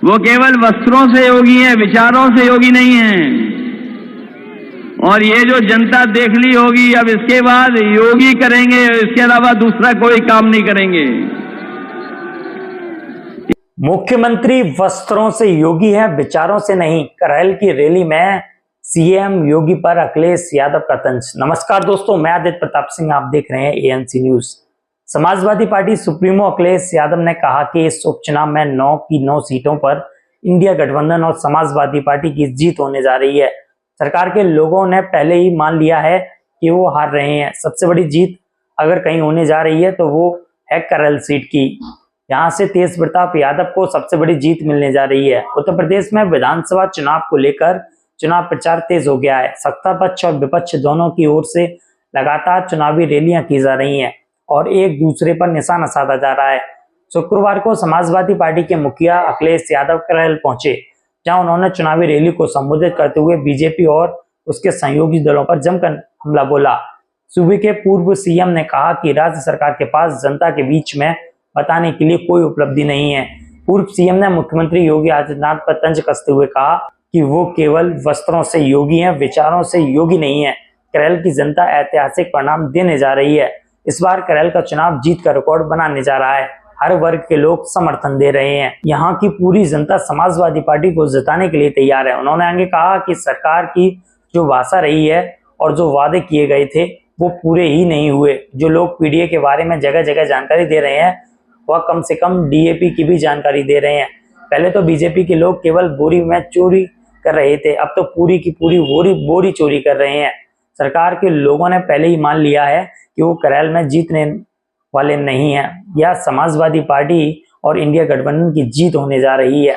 वो केवल वस्त्रों से योगी हैं, विचारों से योगी नहीं हैं। और ये जो जनता देख ली होगी, अब इसके बाद योगी करेंगे, इसके अलावा दूसरा कोई काम नहीं करेंगे। मुख्यमंत्री वस्त्रों से योगी हैं, विचारों से नहीं। करैल की रैली में सीएम योगी पर अखिलेश यादव का तंज। नमस्कार दोस्तों, मैं आदित्य प्रताप सिंह, आप देख रहे हैं ANC news. Samajwadi party supremo Akhilesh Yadav ने कहा कि इस उपचुनाव में 9 की 9 सीटों पर इंडिया गठबंधन और समाजवादी पार्टी की जीत होने जा रही है। सरकार के लोगों ने पहले ही मान लिया है कि वो हार रहे हैं। सबसे बड़ी जीत अगर कहीं होने जा रही है तो वो है करैल सीट की। यहाँ से तेज प्रताप यादव को सबसे बड़ी जीत मिलने जा रही है। उत्तर प्रदेश में विधानसभा चुनाव को लेकर चुनाव प्रचार तेज हो गया है। सत्ता पक्ष और विपक्ष दोनों की ओर से लगातार चुनावी रैलियां की जा रही हैं और एक दूसरे पर निशाना साधा जा रहा है। शुक्रवार को समाजवादी पार्टी के मुखिया अखिलेश यादव करैल पहुंचे, जहां उन्होंने चुनावी रैली को संबोधित करते हुए बीजेपी और उसके सहयोगी दलों पर जमकर हमला बोला। सूबे के पूर्व सीएम ने कहा कि राज्य सरकार के पास जनता के बीच में बताने के लिए कोई उपलब्धि नहीं है। पूर्व सीएम ने मुख्यमंत्री योगी आदित्यनाथ पर तंज कसते हुए कहा कि वो केवल वस्त्रों से योगी हैं, विचारों से योगी नहीं है। करैल की जनता ऐतिहासिक परिणाम देने जा रही है। इस बार करैल का चुनाव जीत का रिकॉर्ड बनाने जा रहा है। हर वर्ग के लोग समर्थन दे रहे हैं। यहाँ की पूरी जनता समाजवादी पार्टी को जिताने के लिए तैयार है। उन्होंने आगे कहा कि सरकार की जो भाषा रही है और जो वादे किए गए थे वो पूरे ही नहीं हुए। जो लोग पीडीए के बारे में जगह जगह जानकारी दे रहे हैं वह कम से कम डीएपी की भी जानकारी दे रहे हैं। पहले तो बीजेपी के लोग केवल बोरी में चोरी कर रहे थे, अब तो पूरी की पूरी बोरी चोरी कर रहे हैं। सरकार के लोगों ने पहले ही मान लिया है कि वो करैल में जीतने वाले नहीं है। यह समाजवादी पार्टी और इंडिया गठबंधन की जीत होने जा रही है।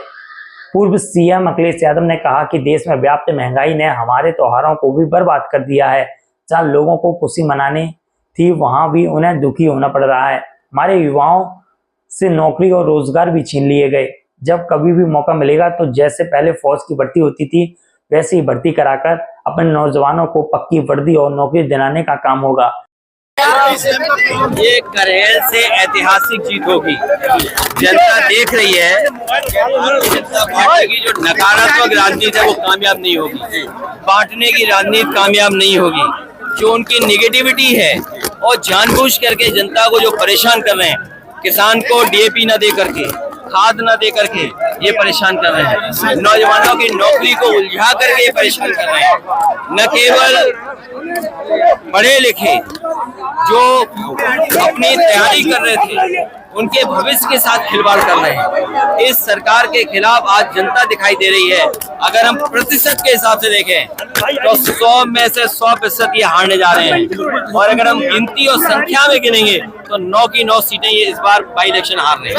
पूर्व सीएम अखिलेश यादव ने कहा कि देश में व्याप्त महंगाई ने हमारे त्योहारों को भी बर्बाद कर दिया है। जहां लोगों को खुशी मनानी थी वहां भी उन्हें दुखी होना पड़ रहा है। हमारे युवाओं से नौकरी और रोजगार भी छीन लिए गए। जब कभी भी मौका मिलेगा तो जैसे पहले फौज की भर्ती होती थी वैसे ही भर्ती कराकर अपने नौजवानों को पक्की वर्दी और नौकरी दिलाने का काम होगा। ये करैल से ऐतिहासिक जीत होगी। जनता देख रही है जनता पार्टी की जो नकारात्मक राजनीति है वो कामयाब नहीं होगी, बांटने की राजनीति कामयाब नहीं होगी। जो उनकी निगेटिविटी है और जानबूझ करके जनता को जो परेशान कर रहे हैं, किसान को डीएपी न दे करके, खाद न दे करके ये परेशान कर रहे हैं, नौजवानों की नौकरी को उलझा करके ये परेशान कर रहे हैं। न केवल पढ़े लिखे जो अपनी तैयारी कर रहे थे उनके भविष्य के साथ खिलवाड़ कर रहे हैं। इस सरकार के खिलाफ आज जनता दिखाई दे रही है। अगर हम प्रतिशत के हिसाब से देखें तो 100 में से 100% ये हारने जा रहे हैं। और अगर हम गिनती और संख्या में गिनेंगे तो 9 की 9 सीटें ये इस बार बाई इलेक्शन हार रहे हैं।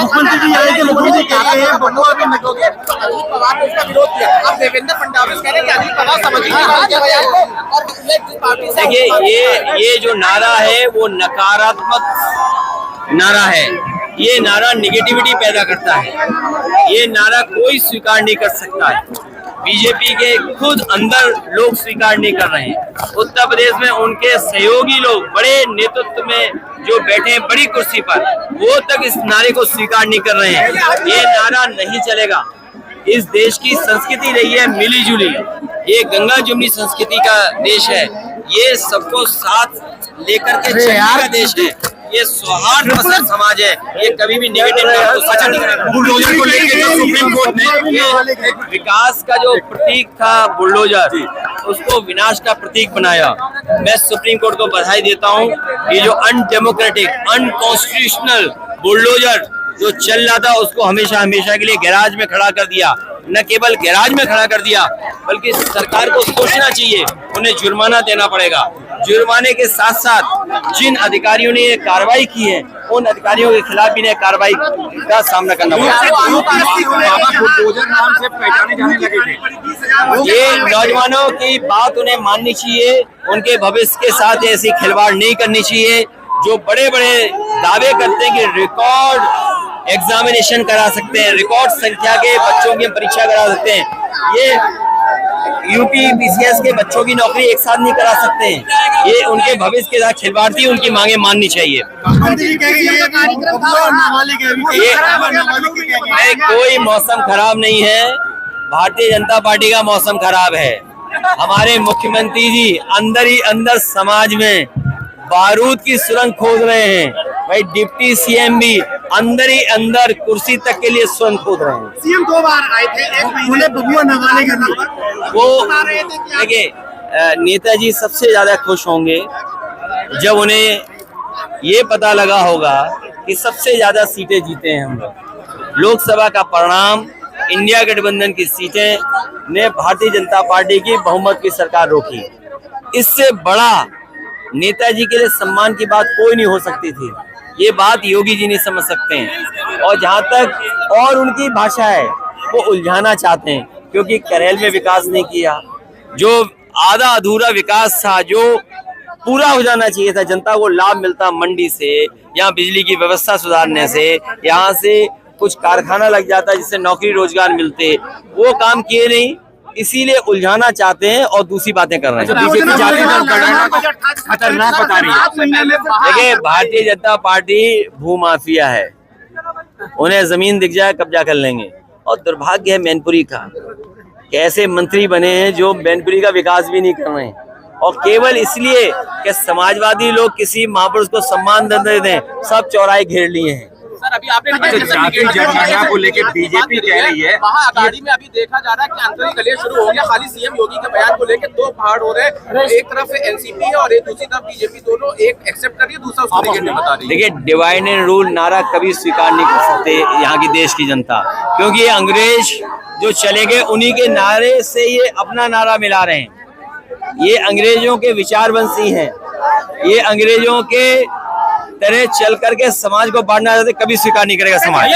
देखिए ये जो नारा है वो नकारात्मक नारा है। ये नारा निगेटिविटी पैदा करता है। ये नारा कोई स्वीकार नहीं कर सकता है। बीजेपी के खुद अंदर लोग स्वीकार नहीं कर रहे हैं। उत्तर प्रदेश में उनके सहयोगी लोग बड़े नेतृत्व में जो बैठे हैं बड़ी कुर्सी पर, वो तक इस नारे को स्वीकार नहीं कर रहे हैं। ये नारा नहीं चलेगा। इस देश की संस्कृति रही है मिली जुली। ये गंगा जमुनी संस्कृति का देश है। ये सबको साथ लेकर के चलने का देश है। ये सौहार्द पसंद समाज है। ये कभी भी नेगेटिव बुलडोजर को लेकर जो सुप्रीम कोर्ट ने विकास का जो प्रतीक था बुलडोजर, उसको विनाश का प्रतीक बनाया। मैं सुप्रीम कोर्ट को बधाई देता हूँ। ये जो अनडेमोक्रेटिक, अनकॉन्स्टिट्यूशनल बुलडोजर जो चल रहा था उसको हमेशा हमेशा के लिए गैराज में खड़ा कर दिया। न केवल गैराज में खड़ा कर दिया बल्कि सरकार को सोचना चाहिए, उन्हें जुर्माना देना पड़ेगा। जुर्माने के साथ साथ जिन अधिकारियों ने ये कार्रवाई की है उन अधिकारियों के खिलाफ भी कार्रवाई का सामना करना पड़ेगा। ये नौजवानों की बात उन्हें माननी चाहिए। उनके भविष्य के साथ ऐसी खिलवाड़ नहीं करनी चाहिए। जो बड़े बड़े दावे करते हैं कि रिकॉर्ड एग्जामिनेशन करा सकते हैं, रिकॉर्ड संख्या के बच्चों की परीक्षा करा सकते हैं, यूपी पीसीएस के बच्चों की नौकरी एक साथ नहीं करा सकते हैं। ये उनके भविष्य के साथ खिलवाड़ थी, उनकी मांगे माननी चाहिए। ये कोई मौसम खराब नहीं है, भारतीय जनता पार्टी का मौसम खराब है। हमारे मुख्यमंत्री जी अंदर ही अंदर समाज में बारूद की सुरंग खोद रहे हैं। भाई डिप्टी सीएम भी अंदर ही अंदर कुर्सी तक के लिए सुरंग खोद रहे हैं। सीएम 2 बार आए थे, एक बोले बबुआ नवाले का नाम वो देखिए, नेताजी सबसे ज्यादा खुश होंगे जब उन्हें ये पता लगा होगा कि सबसे ज्यादा सीटें जीते हैं हम लोग। लोकसभा का परिणाम, इंडिया गठबंधन की सीटें ने भारतीय जनता पार्टी की बहुमत की सरकार रोकी। इससे बड़ा नेताजी के लिए सम्मान की बात कोई नहीं हो सकती थी। ये बात योगी जी नहीं समझ सकते हैं। और जहां तक और उनकी भाषा है, वो उलझाना चाहते हैं, क्योंकि करेल में विकास नहीं किया, जो आधा अधूरा विकास था, जो पूरा हो जाना चाहिए था, जनता को लाभ मिलता मंडी से, यहाँ बिजली की व्यवस्था सुधारने से, यहाँ से कुछ कारखाना लग जाता जिससे नौकरी रोजगार मिलते, वो काम किए नहीं, इसीलिए उलझाना चाहते हैं और दूसरी बातें कर रहे हैं। बीजेपी जाति गणना को खतरनाक बता रही है। देखिए, भारतीय जनता पार्टी भूमाफिया है, उन्हें जमीन दिख जाए कब्जा कर लेंगे। और दुर्भाग्य है मैनपुरी का, कैसे मंत्री बने हैं जो मैनपुरी का विकास भी नहीं कर रहे हैं, और केवल इसलिए कि समाजवादी लोग किसी महापुरुष को सम्मान दे दें, सब चौराहे घेर लिए हैं। सर, अभी आपने जाति जनगणना को लेकर बीजेपी कह रही है, महाअघाड़ी में अभी देखा जा रहा है कि आंतरिक कलह शुरू हो गया। खाली सीएम योगी के बयान को लेकर दो पहाड़ हो रहे हैं, एक तरफ एनसीपी है और एक दूसरी तरफ बीजेपी, दोनों एक एक्सेप्ट कर रही है, दूसरा उसको नेगेटिव बता रही है। देखिए, डिवाइड एंड रूल नारा कभी स्वीकार नहीं कर सकते यहाँ की देश की जनता, क्योंकि ये अंग्रेज जो चले गए उन्हीं के नारे से ये अपना नारा मिला रहे हैं। ये अंग्रेजों के विचारवंशी हैं, ये अंग्रेजों के तरह चल करके समाज को बांटना चाहते, कभी स्वीकार नहीं करेगा समाज।